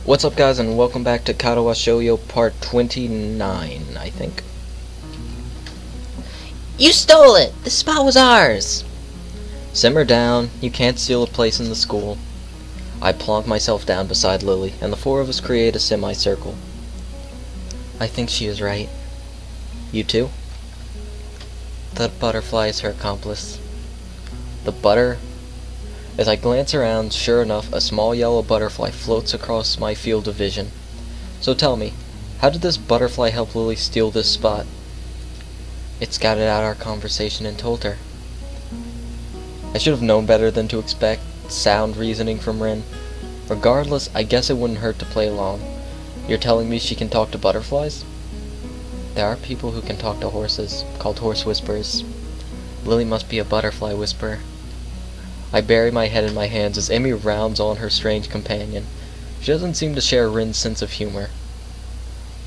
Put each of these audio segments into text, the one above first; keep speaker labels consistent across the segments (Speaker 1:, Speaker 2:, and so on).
Speaker 1: What's up, guys, and welcome back to Katawa Shoujo part 29, I think.
Speaker 2: You stole it! The spot was ours!
Speaker 1: Simmer down, you can't steal a place in the school. I plonk myself down beside Lilly, and the four of us create a semicircle. I think she is right. You too? The butterfly is her accomplice. The butter? As I glance around, sure enough, a small yellow butterfly floats across my field of vision. So tell me, how did this butterfly help Lilly steal this spot? It scouted out our conversation and told her. I should have known better than to expect sound reasoning from Ren. Regardless, I guess it wouldn't hurt to play along. You're telling me she can talk to butterflies? There are people who can talk to horses, called horse whisperers. Lilly must be a butterfly whisperer. I bury my head in my hands as Emmy rounds on her strange companion. She doesn't seem to share Ren's sense of humor.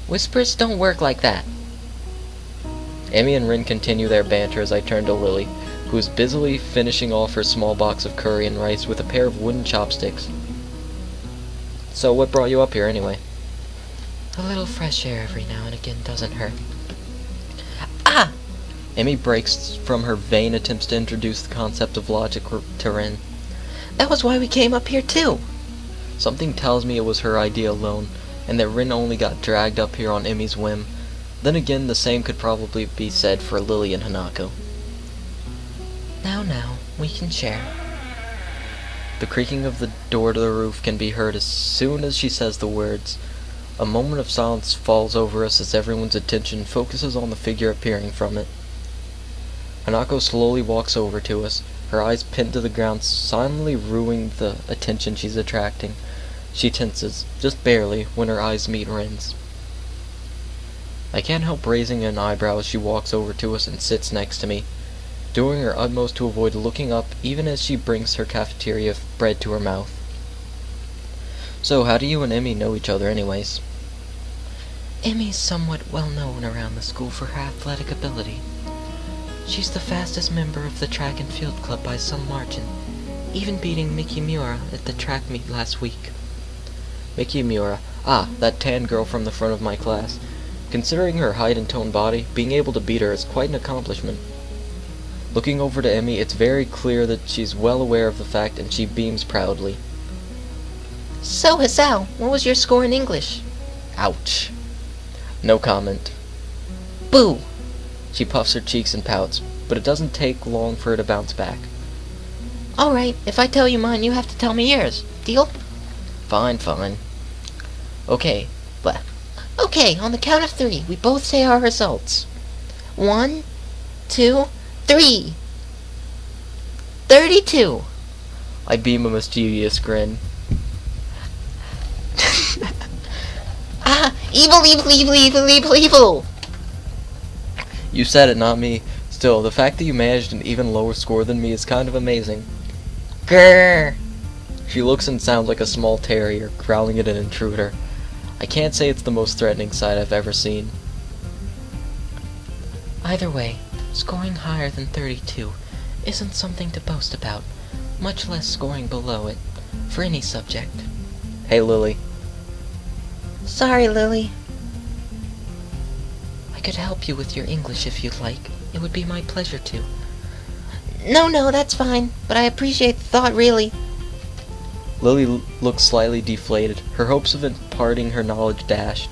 Speaker 2: Whispers don't work like that.
Speaker 1: Emmy and Ren continue their banter as I turn to Lilly, who is busily finishing off her small box of curry and rice with a pair of wooden chopsticks. So what brought you up here anyway?
Speaker 2: A little fresh air every now and again doesn't hurt.
Speaker 1: Ah! Emmy breaks from her vain attempts to introduce the concept of logic to Ren.
Speaker 2: That was why we came up here too.
Speaker 1: Something tells me it was her idea alone, and that Ren only got dragged up here on Emmy's whim. Then again, the same could probably be said for Lilly and Hanako.
Speaker 2: Now, we can share.
Speaker 1: The creaking of the door to the roof can be heard as soon as she says the words. A moment of silence falls over us as everyone's attention focuses on the figure appearing from it. Hanako slowly walks over to us, her eyes pinned to the ground, silently ruining the attention she's attracting. She tenses, just barely, when her eyes meet Ren's. I can't help raising an eyebrow as she walks over to us and sits next to me, doing her utmost to avoid looking up even as she brings her cafeteria bread to her mouth. So, how do you and Emmy know each other anyways?
Speaker 2: Emmy's somewhat well known around the school for her athletic ability. She's the fastest member of the track and field club by some margin, even beating Miki Miura at the track meet last week.
Speaker 1: Miki Miura, that tan girl from the front of my class. Considering her height and toned body, being able to beat her is quite an accomplishment. Looking over to Emmy, it's very clear that she's well aware of the fact, and she beams proudly.
Speaker 2: So, Hisao, what was your score in English?
Speaker 1: Ouch. No comment.
Speaker 2: Boo!
Speaker 1: She puffs her cheeks and pouts, but it doesn't take long for her to bounce back.
Speaker 2: Alright, if I tell you mine, you have to tell me yours. Deal?
Speaker 1: Fine. Okay,
Speaker 2: Okay, on the count of 3, we both say our results. 1, 2, 3. 32.
Speaker 1: I beam a mischievous grin.
Speaker 2: Evil!
Speaker 1: You said it, not me. Still, the fact that you managed an even lower score than me is kind of amazing.
Speaker 2: Grrr!
Speaker 1: She looks and sounds like a small terrier growling at an intruder. I can't say it's the most threatening sight I've ever seen.
Speaker 2: Either way, scoring higher than 32 isn't something to boast about, much less scoring below it, for any subject.
Speaker 1: Hey, Lilly.
Speaker 2: Sorry, Lilly. I could help you with your English if you'd like. It would be my pleasure to. No, that's fine, but I appreciate the thought, really.
Speaker 1: Lilly looks slightly deflated, her hopes of imparting her knowledge dashed.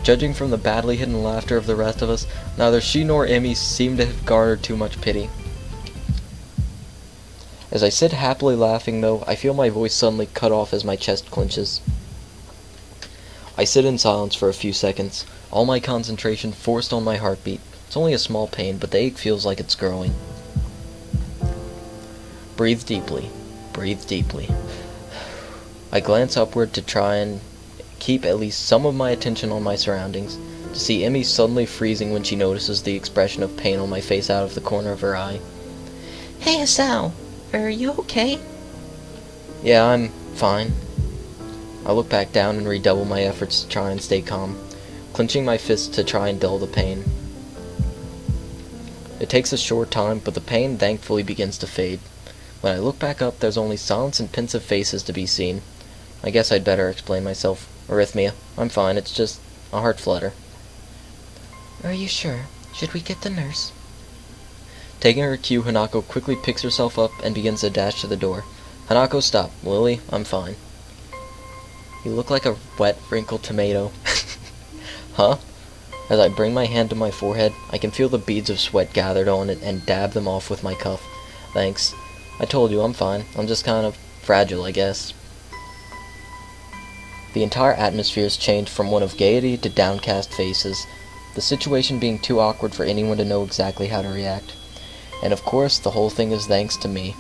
Speaker 1: Judging from the badly hidden laughter of the rest of us, neither she nor Emmy seem to have garnered too much pity. As I sit happily laughing, though, I feel my voice suddenly cut off as my chest clenches. I sit in silence for a few seconds, all my concentration forced on my heartbeat. It's only a small pain, but the ache feels like it's growing. Breathe deeply. I glance upward to try and keep at least some of my attention on my surroundings, to see Emmy suddenly freezing when she notices the expression of pain on my face out of the corner of her eye.
Speaker 2: Hey, Hisao, are you okay?
Speaker 1: Yeah, I'm fine. I look back down and redouble my efforts to try and stay calm, clenching my fists to try and dull the pain. It takes a short time, but the pain thankfully begins to fade. When I look back up, there's only silence and pensive faces to be seen. I guess I'd better explain myself. Arrhythmia. I'm fine, it's just a heart flutter.
Speaker 2: Are you sure? Should we get the nurse?
Speaker 1: Taking her cue, Hanako quickly picks herself up and begins to dash to the door. Hanako, stop. Lily, I'm fine. You look like a wet, wrinkled tomato. Huh? As I bring my hand to my forehead, I can feel the beads of sweat gathered on it and dab them off with my cuff. Thanks. I told you, I'm fine. I'm just kind of fragile, I guess. The entire atmosphere has changed from one of gaiety to downcast faces, the situation being too awkward for anyone to know exactly how to react. And of course, the whole thing is thanks to me.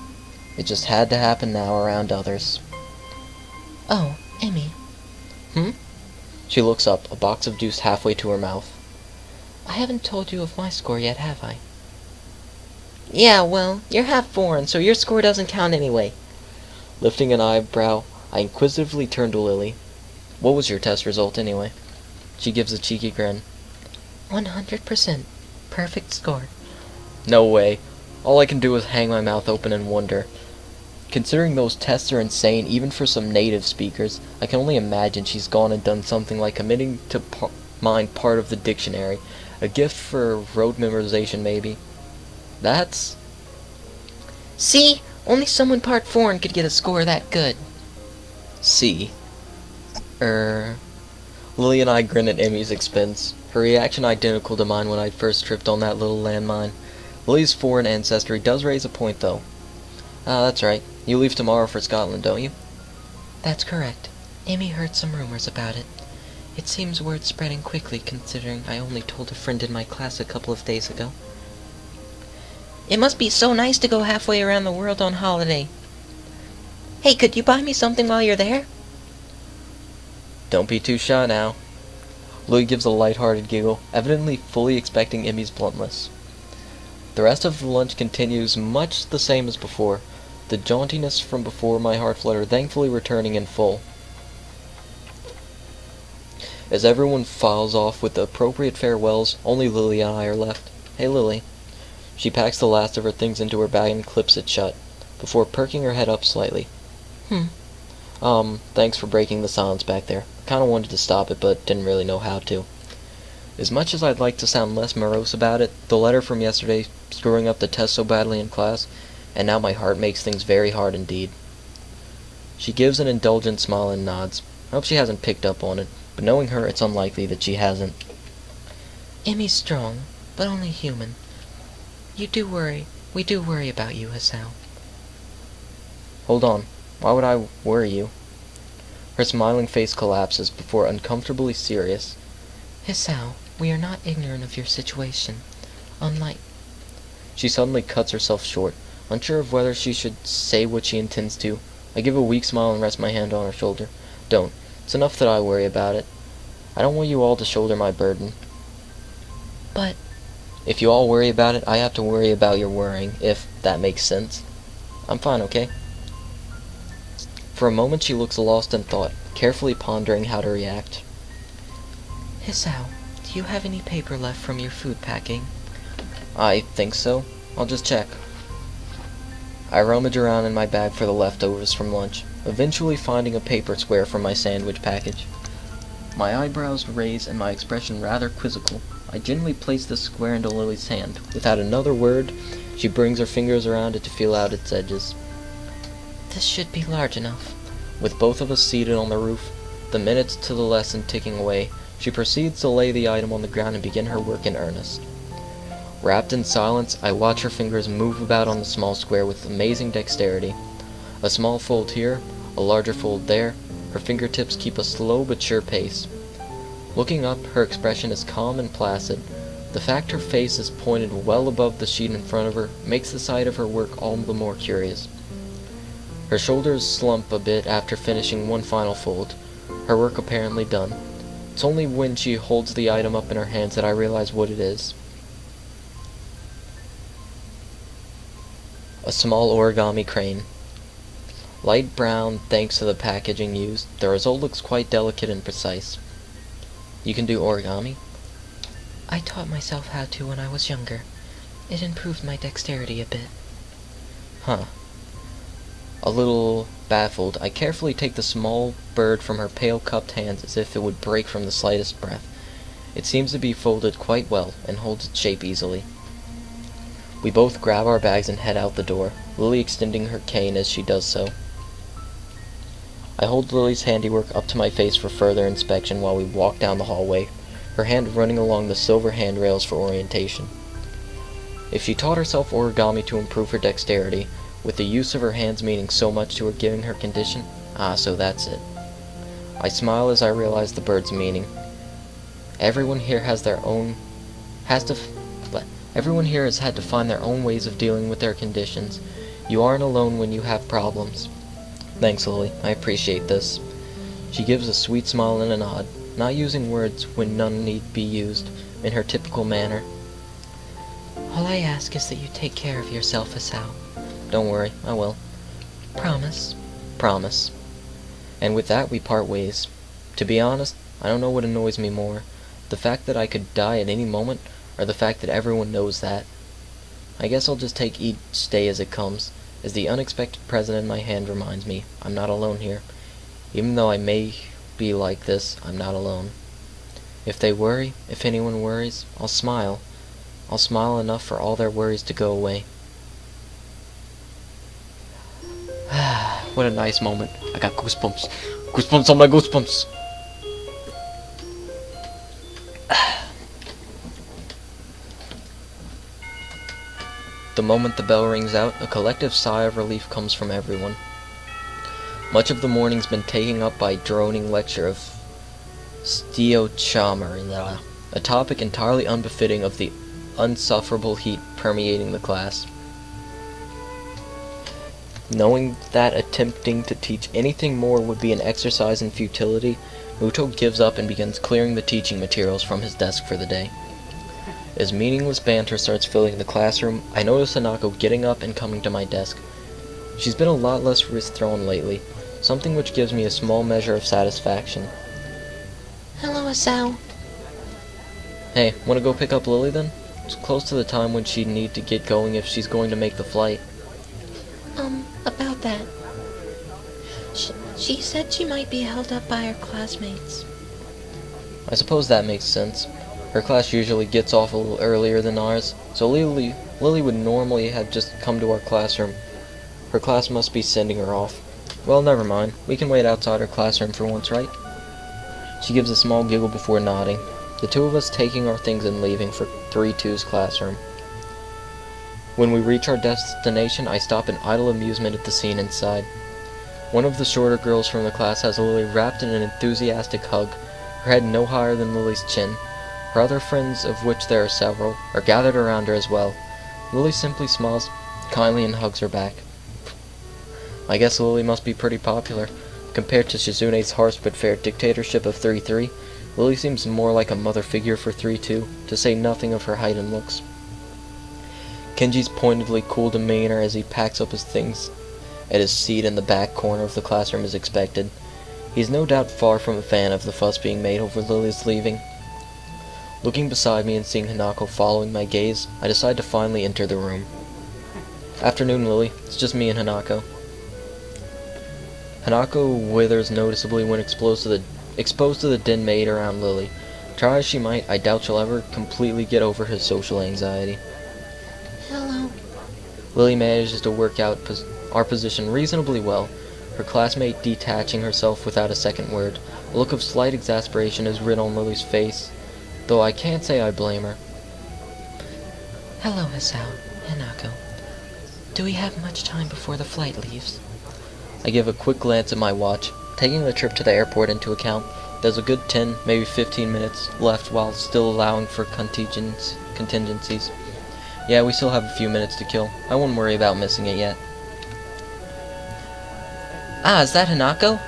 Speaker 1: It just had to happen now around others.
Speaker 2: Oh, Amy.
Speaker 1: She looks up, a box of juice halfway to her mouth.
Speaker 2: I haven't told you of my score yet, have I? Yeah, well, you're half foreign, so your score doesn't count anyway.
Speaker 1: Lifting an eyebrow, I inquisitively turn to Lily. What was your test result, anyway? She gives a cheeky grin.
Speaker 2: 100%. Perfect score.
Speaker 1: No way. All I can do is hang my mouth open and wonder. Considering those tests are insane, even for some native speakers, I can only imagine she's gone and done something like committing to mind part of the dictionary. A gift for rote memorization, maybe. That's...
Speaker 2: See? Only someone part foreign could get a score that good.
Speaker 1: C. Lily and I grin at Emmy's expense. Her reaction identical to mine when I first tripped on that little landmine. Lily's foreign ancestry does raise a point, though. Ah, that's right. You leave tomorrow for Scotland, don't you?
Speaker 2: That's correct. Amy heard some rumors about it. It seems word's spreading quickly, considering I only told a friend in my class a couple of days ago. It must be so nice to go halfway around the world on holiday. Hey, could you buy me something while you're there?
Speaker 1: Don't be too shy now. Lily gives a light-hearted giggle, evidently fully expecting Emmy's bluntness. The rest of the lunch continues much the same as before, the jauntiness from before my heart flutter thankfully returning in full. As everyone files off with the appropriate farewells, only Lily and I are left. Hey, Lily. She packs the last of her things into her bag and clips it shut, before perking her head up slightly. Thanks for breaking the silence back there. Kinda wanted to stop it, but didn't really know how to. As much as I'd like to sound less morose about it, the letter from yesterday screwing up the test so badly in class, and now my heart makes things very hard indeed. She gives an indulgent smile and nods. I hope she hasn't picked up on it, but knowing her, it's unlikely that she hasn't.
Speaker 2: Emmy's strong, but only human. We do worry about you, Hisao.
Speaker 1: Hold on. Why would I worry you? Her smiling face collapses before uncomfortably serious.
Speaker 2: Hisao, we are not ignorant of your situation. Unlike...
Speaker 1: She suddenly cuts herself short, unsure of whether she should say what she intends to. I give a weak smile and rest my hand on her shoulder. Don't. It's enough that I worry about it. I don't want you all to shoulder my burden.
Speaker 2: But...
Speaker 1: If you all worry about it, I have to worry about your worrying, if that makes sense. I'm fine, okay? For a moment she looks lost in thought, carefully pondering how to react.
Speaker 2: Hisao, do you have any paper left from your food packing?
Speaker 1: I think so. I'll just check. I rummage around in my bag for the leftovers from lunch, eventually finding a paper square from my sandwich package. My eyebrows raise and my expression rather quizzical. I gently place the square into Lily's hand. Without another word, she brings her fingers around it to feel out its edges.
Speaker 2: This should be large enough.
Speaker 1: With both of us seated on the roof, the minutes to the lesson ticking away, she proceeds to lay the item on the ground and begin her work in earnest. Wrapped in silence, I watch her fingers move about on the small square with amazing dexterity. A small fold here, a larger fold there, her fingertips keep a slow but sure pace. Looking up, her expression is calm and placid. The fact her face is pointed well above the sheet in front of her makes the sight of her work all the more curious. Her shoulders slump a bit after finishing one final fold, her work apparently done. It's only when she holds the item up in her hands that I realize what it is. A small origami crane. Light brown thanks to the packaging used, the result looks quite delicate and precise. You can do origami?
Speaker 2: I taught myself how to when I was younger. It improved my dexterity a bit.
Speaker 1: Huh. A little Baffled, I carefully take the small bird from her pale cupped hands as if it would break from the slightest breath. It seems to be folded quite well, and holds its shape easily. We both grab our bags and head out the door, Lilly extending her cane as she does so. I hold Lily's handiwork up to my face for further inspection while we walk down the hallway, her hand running along the silver handrails for orientation. If she taught herself origami to improve her dexterity, with the use of her hands meaning so much to her given her condition, so that's it. I smile as I realize the bird's meaning. Everyone here has had to find their own ways of dealing with their conditions. You aren't alone when you have problems. Thanks, Lilly. I appreciate this. She gives a sweet smile and a nod, not using words when none need be used, in her typical manner.
Speaker 2: All I ask is that you take care of yourself, Hisao.
Speaker 1: Don't worry, I will.
Speaker 2: Promise?
Speaker 1: Promise. And with that, we part ways. To be honest, I don't know what annoys me more, the fact that I could die at any moment, or the fact that everyone knows that. I guess I'll just take each day as it comes, as the unexpected present in my hand reminds me I'm not alone here. Even though I may be like this, I'm not alone. If they worry, if anyone worries, I'll smile. I'll smile enough for all their worries to go away. What a nice moment. I got goosebumps. Goosebumps on my goosebumps. The moment the bell rings out, a collective sigh of relief comes from everyone. Much of the morning's been taken up by a droning lecture of stereochromy, a topic entirely unbefitting of the unsufferable heat permeating the class. Knowing that attempting to teach anything more would be an exercise in futility, Muto gives up and begins clearing the teaching materials from his desk for the day. As meaningless banter starts filling the classroom, I notice Hanako getting up and coming to my desk. She's been a lot less withdrawn lately, something which gives me a small measure of satisfaction.
Speaker 2: Hello, Hisao.
Speaker 1: Hey, wanna go pick up Lilly then? It's close to the time when she'd need to get going if she's going to make the flight.
Speaker 2: About that. She said she might be held up by her classmates.
Speaker 1: I suppose that makes sense. Her class usually gets off a little earlier than ours, so Lilly would normally have just come to our classroom. Her class must be sending her off. Well, never mind. We can wait outside her classroom for once, right? She gives a small giggle before nodding, the two of us taking our things and leaving for 3-2's classroom. When we reach our destination, I stop in idle amusement at the scene inside. One of the shorter girls from the class has Lilly wrapped in an enthusiastic hug, her head no higher than Lily's chin. Her other friends, of which there are several, are gathered around her as well. Lilly simply smiles kindly and hugs her back. I guess Lilly must be pretty popular. Compared to Shizune's harsh but fair dictatorship of 3-3, Lilly seems more like a mother figure for 3-2, to say nothing of her height and looks. Kenji's pointedly cool demeanor as he packs up his things at his seat in the back corner of the classroom is expected. He is no doubt far from a fan of the fuss being made over Lily's leaving. Looking beside me and seeing Hanako following my gaze, I decide to finally enter the room. Afternoon, Lilly. It's just me and Hanako. Hanako withers noticeably when exposed to the din made around Lilly. Try as she might, I doubt she'll ever completely get over her social anxiety.
Speaker 2: Hello.
Speaker 1: Lilly manages to work out our position reasonably well, her classmate detaching herself without a second word. A look of slight exasperation is written on Lily's face, though I can't say I blame her.
Speaker 2: Hello, Hisao. Hanako. Do we have much time before the flight leaves?
Speaker 1: I give a quick glance at my watch. Taking the trip to the airport into account, there's a good 10, maybe 15 minutes left while still allowing for contingencies. Yeah, we still have a few minutes to kill. I won't worry about missing it yet.
Speaker 2: Is that Hanako?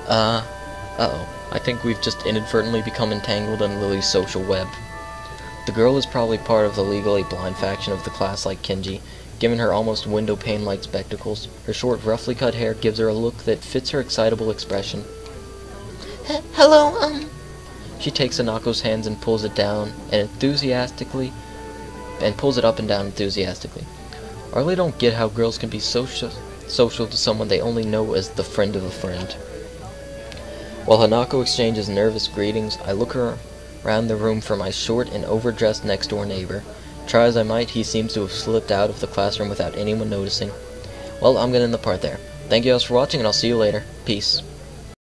Speaker 1: Uh-oh. I think we've just inadvertently become entangled in Lily's social web. The girl is probably part of the legally blind faction of the class like Kenji, given her almost window pane-like spectacles. Her short, roughly cut hair gives her a look that fits her excitable expression.
Speaker 2: Hello,
Speaker 1: She takes Hanako's hands and pulls it down, and pulls it up and down enthusiastically. I really don't get how girls can be so social to someone they only know as the friend of a friend. While Hanako exchanges nervous greetings, I look around the room for my short and overdressed next-door neighbor. Try as I might, he seems to have slipped out of the classroom without anyone noticing. Well, I'm gonna end the part there. Thank you guys for watching, and I'll see you later. Peace.